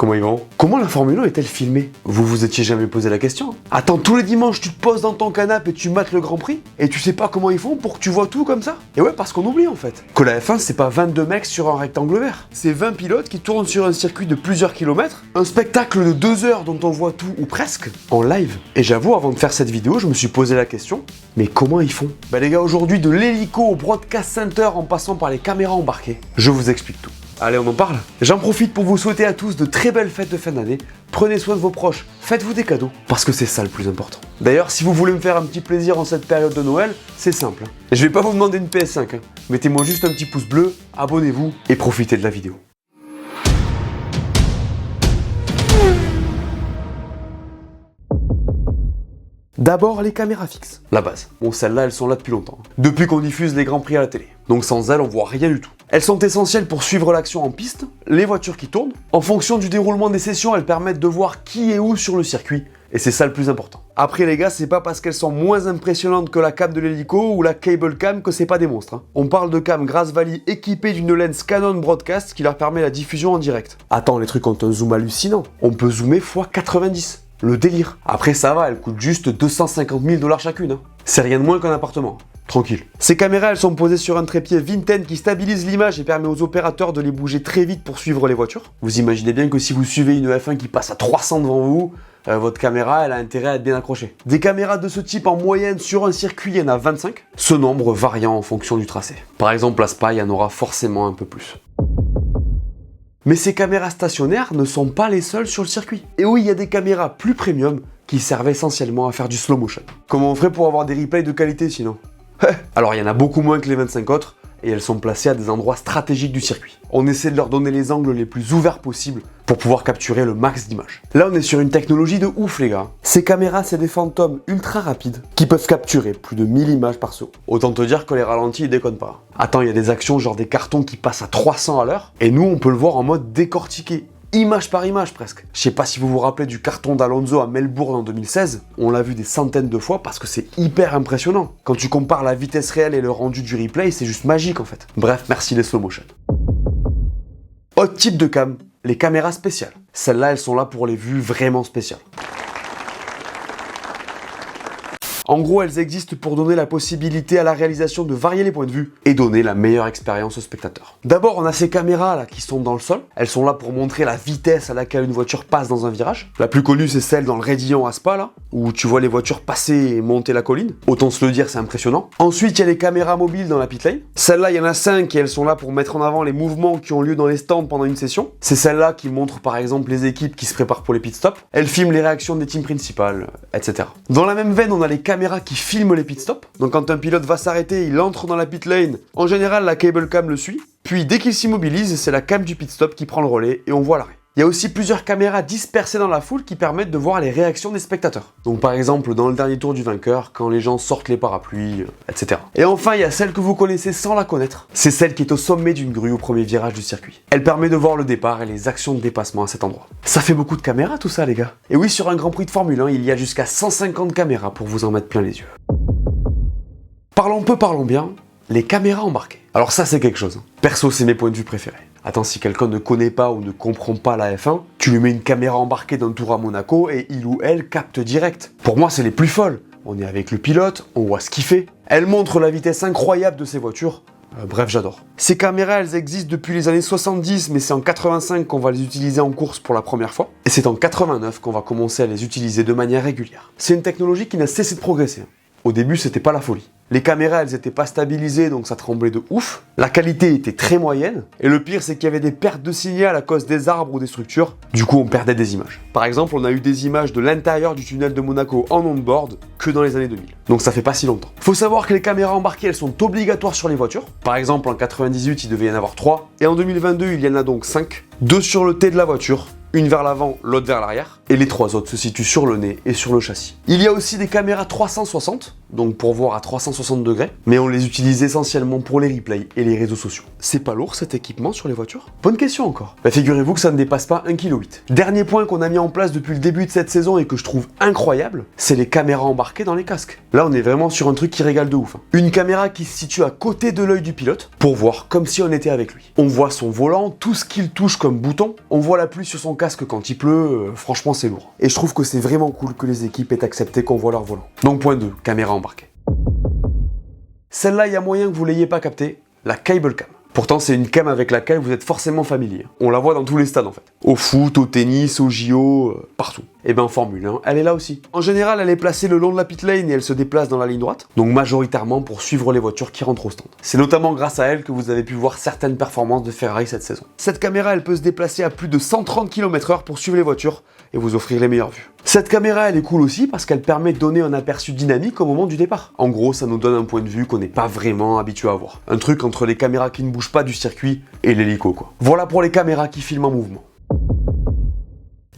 Comment ils vont? Comment la Formule 1 est-elle filmée? Vous vous étiez jamais posé la question? Attends, tous les dimanches tu te poses dans ton canapé et tu mates le Grand Prix? Et tu sais pas comment ils font pour que tu vois tout comme ça? Et ouais, parce qu'on oublie en fait que la F1 c'est pas 22 mecs sur un rectangle vert. C'est 20 pilotes qui tournent sur un circuit de plusieurs kilomètres, un spectacle de 2 heures dont on voit tout ou presque en live. Et j'avoue, avant de faire cette vidéo, je me suis posé la question, mais comment ils font? Bah les gars, aujourd'hui de l'hélico au Broadcast Center en passant par les caméras embarquées, je vous explique tout. Allez, on en parle. J'en profite pour vous souhaiter à tous de très belles fêtes de fin d'année. Prenez soin de vos proches, faites-vous des cadeaux, parce que c'est ça le plus important. D'ailleurs, si vous voulez me faire un petit plaisir en cette période de Noël, c'est simple. Je vais pas vous demander une PS5, Mettez-moi juste un petit pouce bleu, abonnez-vous et profitez de la vidéo. D'abord, les caméras fixes, la base. Bon, celles-là, elles sont là depuis longtemps. Depuis qu'on diffuse les Grands Prix à la télé. Donc sans elles, on voit rien du tout. Elles sont essentielles pour suivre l'action en piste, les voitures qui tournent. En fonction du déroulement des sessions, elles permettent de voir qui est où sur le circuit. Et c'est ça le plus important. Après les gars, c'est pas parce qu'elles sont moins impressionnantes que la cam de l'hélico ou la cable cam que c'est pas des monstres. On parle de cam Grass Valley équipée d'une lens Canon Broadcast qui leur permet la diffusion en direct. Attends, les trucs ont un zoom hallucinant. On peut zoomer x90. Le délire. Après ça va, elles coûtent juste 250 000 $ chacune. C'est rien de moins qu'un appartement. Tranquille. Ces caméras, elles sont posées sur un trépied Vinten qui stabilise l'image et permet aux opérateurs de les bouger très vite pour suivre les voitures. Vous imaginez bien que si vous suivez une F1 qui passe à 300 devant vous, votre caméra, elle a intérêt à être bien accrochée. Des caméras de ce type en moyenne sur un circuit, il y en a 25. Ce nombre variant en fonction du tracé. Par exemple, à Spa, il y en aura forcément un peu plus. Mais ces caméras stationnaires ne sont pas les seules sur le circuit. Et oui, il y a des caméras plus premium qui servent essentiellement à faire du slow motion. Comment on ferait pour avoir des replays de qualité sinon? Alors il y en a beaucoup moins que les 25 autres, et elles sont placées à des endroits stratégiques du circuit. On essaie de leur donner les angles les plus ouverts possibles pour pouvoir capturer le max d'images. Là on est sur une technologie de ouf les gars. Ces caméras c'est des fantômes ultra rapides qui peuvent capturer plus de 1000 images par seconde. Autant te dire que les ralentis ils déconnent pas. Attends, il y a des actions genre des cartons qui passent à 300 à l'heure, et nous on peut le voir en mode décortiqué. Image par image presque. Je sais pas si vous vous rappelez du carton d'Alonso à Melbourne en 2016, on l'a vu des centaines de fois parce que c'est hyper impressionnant. Quand tu compares la vitesse réelle et le rendu du replay, c'est juste magique en fait. Bref, merci les slow motion. Autre type de cam, les caméras spéciales. Celles-là, elles sont là pour les vues vraiment spéciales. En gros, elles existent pour donner la possibilité à la réalisation de varier les points de vue et donner la meilleure expérience au spectateur. D'abord, on a ces caméras là qui sont dans le sol. Elles sont là pour montrer la vitesse à laquelle une voiture passe dans un virage. La plus connue, c'est celle dans le Raidillon à Spa là, où tu vois les voitures passer et monter la colline. Autant se le dire, c'est impressionnant. Ensuite, il y a les caméras mobiles dans la pit lane. Celles-là, il y en a 5 et elles sont là pour mettre en avant les mouvements qui ont lieu dans les stands pendant une session. C'est celles-là qui montrent par exemple les équipes qui se préparent pour les pit stops. Elles filment les réactions des teams principales, etc. Dans la même veine, on a les caméras qui filment les pit stops. Donc quand un pilote va s'arrêter, il entre dans la pit lane. En général, la cable cam le suit. Puis dès qu'il s'immobilise, c'est la cam du pit stop qui prend le relais et on voit l'arrêt. Il y a aussi plusieurs caméras dispersées dans la foule qui permettent de voir les réactions des spectateurs. Donc par exemple dans le dernier tour du vainqueur, quand les gens sortent les parapluies, etc. Et enfin il y a celle que vous connaissez sans la connaître. C'est celle qui est au sommet d'une grue au premier virage du circuit. Elle permet de voir le départ et les actions de dépassement à cet endroit. Ça fait beaucoup de caméras tout ça les gars. Et oui, sur un Grand Prix de Formule 1, il y a jusqu'à 150 caméras pour vous en mettre plein les yeux. Parlons peu, parlons bien, les caméras embarquées. Alors ça c'est quelque chose. Perso, c'est mes points de vue préférés. Attends, si quelqu'un ne connaît pas ou ne comprend pas la F1, tu lui mets une caméra embarquée d'un tour à Monaco et il ou elle capte direct. Pour moi, c'est les plus folles. On est avec le pilote, on voit ce qu'il fait. Elle montre la vitesse incroyable de ses voitures. Bref, j'adore. Ces caméras, elles existent depuis les années 70, mais c'est en 85 qu'on va les utiliser en course pour la première fois. Et c'est en 89 qu'on va commencer à les utiliser de manière régulière. C'est une technologie qui n'a cessé de progresser. Au début, c'était pas la folie. Les caméras, elles étaient pas stabilisées, donc ça tremblait de ouf. La qualité était très moyenne. Et le pire, c'est qu'il y avait des pertes de signal à cause des arbres ou des structures. Du coup, on perdait des images. Par exemple, on a eu des images de l'intérieur du tunnel de Monaco en on-board que dans les années 2000. Donc ça fait pas si longtemps. Faut savoir que les caméras embarquées, elles sont obligatoires sur les voitures. Par exemple, en 98, il devait y en avoir 3. Et en 2022, il y en a donc 5. 2 sur le T de la voiture. Une vers l'avant, l'autre vers l'arrière, et les 3 autres se situent sur le nez et sur le châssis. Il y a aussi des caméras 360, donc pour voir à 360 degrés, mais on les utilise essentiellement pour les replays et les réseaux sociaux. C'est pas lourd cet équipement sur les voitures? Bonne question encore. Bah, figurez-vous que ça ne dépasse pas 1,8 kg. Dernier point qu'on a mis en place depuis le début de cette saison et que je trouve incroyable, c'est les caméras embarquées dans les casques. Là on est vraiment sur un truc qui régale de ouf. Une caméra qui se situe à côté de l'œil du pilote pour voir comme si on était avec lui. On voit son volant, tout ce qu'il touche comme bouton, on voit la pluie sur son casque quand il pleut, franchement c'est lourd. Et je trouve que c'est vraiment cool que les équipes aient accepté qu'on voit leur volant. Donc point 2, caméra embarquée. Celle-là, il y a moyen que vous l'ayez pas capté, la cable cam. Pourtant, c'est une cam avec laquelle vous êtes forcément familier. On la voit dans tous les stades en fait. Au foot, au tennis, au JO, partout. Et bien en Formule 1, elle est là aussi. En général, elle est placée le long de la pit lane et elle se déplace dans la ligne droite, donc majoritairement pour suivre les voitures qui rentrent au stand. C'est notamment grâce à elle que vous avez pu voir certaines performances de Ferrari cette saison. Cette caméra, elle peut se déplacer à plus de 130 km/h pour suivre les voitures et vous offrir les meilleures vues. Cette caméra, elle est cool aussi parce qu'elle permet de donner un aperçu dynamique au moment du départ. En gros, ça nous donne un point de vue qu'on n'est pas vraiment habitué à voir. Un truc entre les caméras qui ne bougent pas du circuit et l'hélico quoi. Voilà pour les caméras qui filment en mouvement.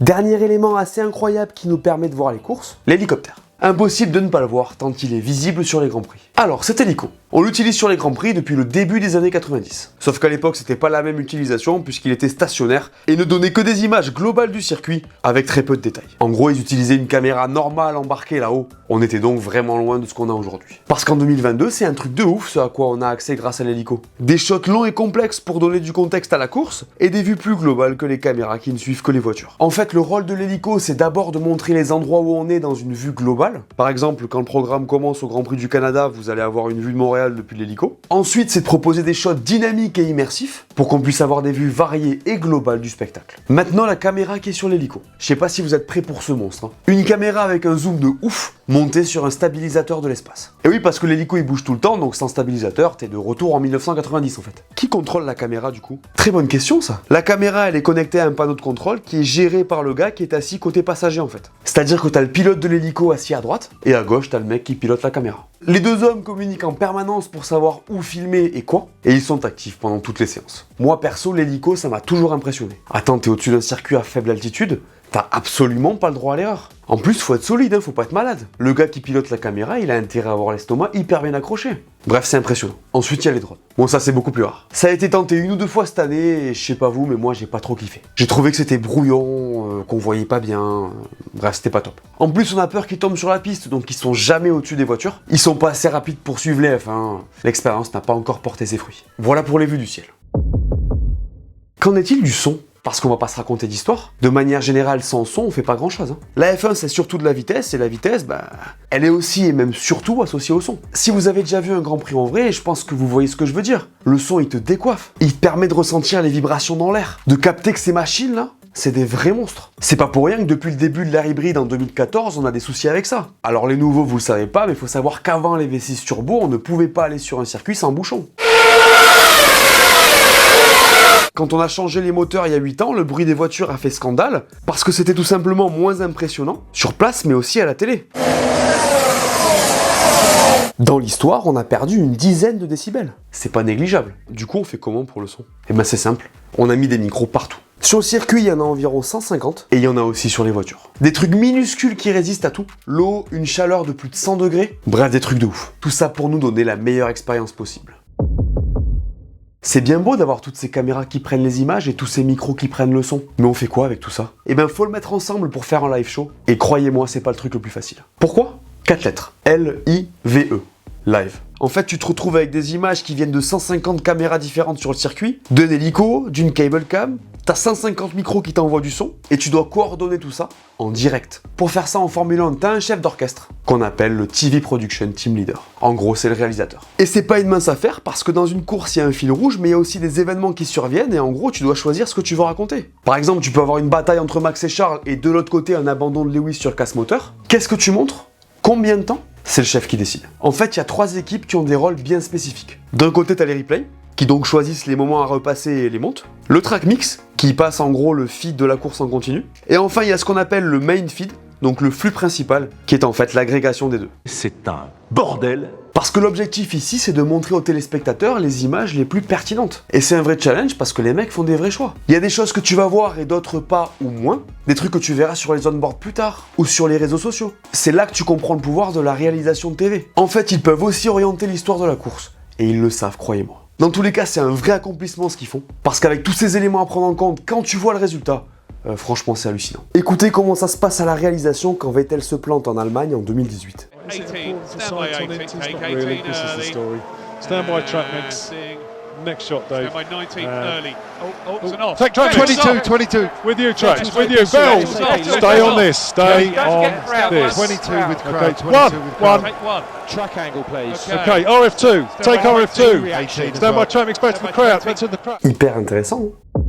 Dernier élément assez incroyable qui nous permet de voir les courses, l'hélicoptère. Impossible de ne pas le voir tant il est visible sur les Grands Prix. Alors cet hélico, on l'utilise sur les Grands Prix depuis le début des années 90. Sauf qu'à l'époque c'était pas la même utilisation puisqu'il était stationnaire et ne donnait que des images globales du circuit avec très peu de détails. En gros ils utilisaient une caméra normale embarquée là-haut. On était donc vraiment loin de ce qu'on a aujourd'hui. Parce qu'en 2022 c'est un truc de ouf ce à quoi on a accès grâce à l'hélico. Des shots longs et complexes pour donner du contexte à la course et des vues plus globales que les caméras qui ne suivent que les voitures. En fait le rôle de l'hélico c'est d'abord de montrer les endroits où on est dans une vue globale. Par exemple, quand le programme commence au Grand Prix du Canada, vous allez avoir une vue de Montréal depuis l'hélico. Ensuite, c'est de proposer des shots dynamiques et immersifs pour qu'on puisse avoir des vues variées et globales du spectacle. Maintenant, la caméra qui est sur l'hélico. Je sais pas si vous êtes prêts pour ce monstre. Hein. Une caméra avec un zoom de ouf montée sur un stabilisateur de l'espace. Et oui, parce que l'hélico il bouge tout le temps, donc sans stabilisateur, t'es de retour en 1990 en fait. Qui contrôle la caméra du coup? Très bonne question ça. La caméra, elle est connectée à un panneau de contrôle qui est géré par le gars qui est assis côté passager en fait. C'est-à-dire que t'as le pilote de l'hélico assis à droite et à gauche t'as le mec qui pilote la caméra. Les deux hommes communiquent en permanence pour savoir où filmer et quoi, et ils sont actifs pendant toutes les séances. Moi perso, l'hélico ça m'a toujours impressionné. Attends, t'es au-dessus d'un circuit à faible altitude, t'as absolument pas le droit à l'erreur. En plus, faut être solide, hein, faut pas être malade. Le gars qui pilote la caméra, il a intérêt à avoir l'estomac hyper bien accroché. Bref, c'est impressionnant. Ensuite, il y a les drones. Bon, ça c'est beaucoup plus rare. Ça a été tenté une ou deux fois cette année, et je sais pas vous, mais moi j'ai pas trop kiffé. J'ai trouvé que c'était brouillon, qu'on voyait pas bien, bref, c'était pas top. En plus, on a peur qu'ils tombent sur la piste, donc ils sont jamais au-dessus des voitures. Ils sont pas assez rapides pour suivre les F1. L'expérience n'a pas encore porté ses fruits. Voilà pour les vues du ciel. Qu'en est-il du son ? Parce qu'on va pas se raconter d'histoire. De manière générale, sans son, on fait pas grand chose. Hein. La F1, c'est surtout de la vitesse, et la vitesse, elle est aussi et même surtout associée au son. Si vous avez déjà vu un Grand Prix en vrai, je pense que vous voyez ce que je veux dire. Le son, il te décoiffe. Il te permet de ressentir les vibrations dans l'air. De capter que ces machines-là, c'est des vrais monstres. C'est pas pour rien que depuis le début de l'ère hybride en 2014, on a des soucis avec ça. Alors les nouveaux, vous le savez pas, mais il faut savoir qu'avant les V6 turbo, on ne pouvait pas aller sur un circuit sans bouchon. Quand on a changé les moteurs il y a 8 ans, le bruit des voitures a fait scandale, parce que c'était tout simplement moins impressionnant, sur place mais aussi à la télé. Dans l'histoire, on a perdu une dizaine de décibels. C'est pas négligeable. Du coup, on fait comment pour le son? Eh ben c'est simple, on a mis des micros partout. Sur le circuit, il y en a environ 150, et il y en a aussi sur les voitures. Des trucs minuscules qui résistent à tout. L'eau, une chaleur de plus de 100 degrés, bref, des trucs de ouf. Tout ça pour nous donner la meilleure expérience possible. C'est bien beau d'avoir toutes ces caméras qui prennent les images et tous ces micros qui prennent le son. Mais on fait quoi avec tout ça? Eh ben faut le mettre ensemble pour faire un live show. Et croyez-moi, c'est pas le truc le plus facile. Pourquoi? 4 lettres. L-I-V-E. Live. En fait, tu te retrouves avec des images qui viennent de 150 caméras différentes sur le circuit, d'un hélico, d'une cable cam, t'as 150 micros qui t'envoient du son, et tu dois coordonner tout ça en direct. Pour faire ça en Formule 1, t'as un chef d'orchestre, qu'on appelle le TV Production Team Leader. En gros, c'est le réalisateur. Et c'est pas une mince affaire, parce que dans une course, il y a un fil rouge, mais il y a aussi des événements qui surviennent, et en gros, tu dois choisir ce que tu veux raconter. Par exemple, tu peux avoir une bataille entre Max et Charles, et de l'autre côté, un abandon de Lewis sur le casse-moteur. Qu'est-ce que tu montres? Combien de temps? C'est le chef qui décide. En fait, il y a 3 équipes qui ont des rôles bien spécifiques. D'un côté, t'as les replays, qui donc choisissent les moments à repasser et les montent. Le track mix, qui passe en gros le feed de la course en continu. Et enfin, il y a ce qu'on appelle le main feed, donc le flux principal, qui est en fait l'agrégation des deux. C'est un bordel. Parce que l'objectif ici, c'est de montrer aux téléspectateurs les images les plus pertinentes. Et c'est un vrai challenge parce que les mecs font des vrais choix. Il y a des choses que tu vas voir et d'autres pas ou moins, des trucs que tu verras sur les on-board plus tard, ou sur les réseaux sociaux. C'est là que tu comprends le pouvoir de la réalisation de TV. En fait, ils peuvent aussi orienter l'histoire de la course. Et ils le savent, croyez-moi. Dans tous les cas, c'est un vrai accomplissement ce qu'ils font. Parce qu'avec tous ces éléments à prendre en compte, quand tu vois le résultat, franchement, c'est hallucinant. Écoutez comment ça se passe à la réalisation quand Vettel se plante en Allemagne en 2018. 18, stand by 18, take 18 early. Stand by track mix. Next shot, Dave. Stand by 19 early. Oh, it's an off. Take track 22. With you, tracks. With you, Bell. Stay on this. Stay on this. 22 with crowd. 22 with One. crowd. Take one. Track angle, please. Okay, RF2. Take RF2. 18 as Stand by well. track mix back to the crowd. That's in the crowd. Hyper intéressant. Hein.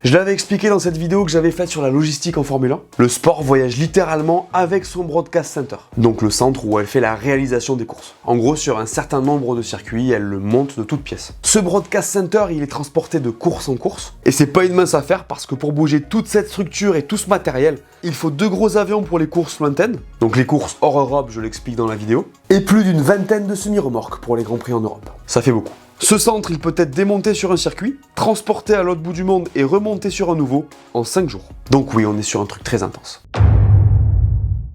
Je l'avais expliqué dans cette vidéo que j'avais faite sur la logistique en Formule 1. Le sport voyage littéralement avec son broadcast center, donc le centre où elle fait la réalisation des courses. En gros, sur un certain nombre de circuits, elle le monte de toutes pièces. Ce broadcast center, il est transporté de course en course, et c'est pas une mince affaire parce que pour bouger toute cette structure et tout ce matériel, il faut 2 gros avions pour les courses lointaines, donc les courses hors Europe, je l'explique dans la vidéo, et plus d'une vingtaine de semi-remorques pour les Grands Prix en Europe. Ça fait beaucoup. Ce centre, il peut être démonté sur un circuit, transporté à l'autre bout du monde et remonté sur un nouveau en 5 jours. Donc oui, on est sur un truc très intense.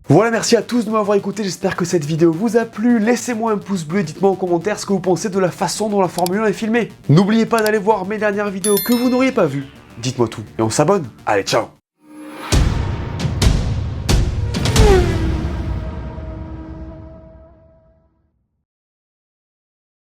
Voilà, merci à tous de m'avoir écouté, j'espère que cette vidéo vous a plu. Laissez-moi un pouce bleu et dites-moi en commentaire ce que vous pensez de la façon dont la Formule 1 est filmée. N'oubliez pas d'aller voir mes dernières vidéos que vous n'auriez pas vues. Dites-moi tout et on s'abonne. Allez, ciao!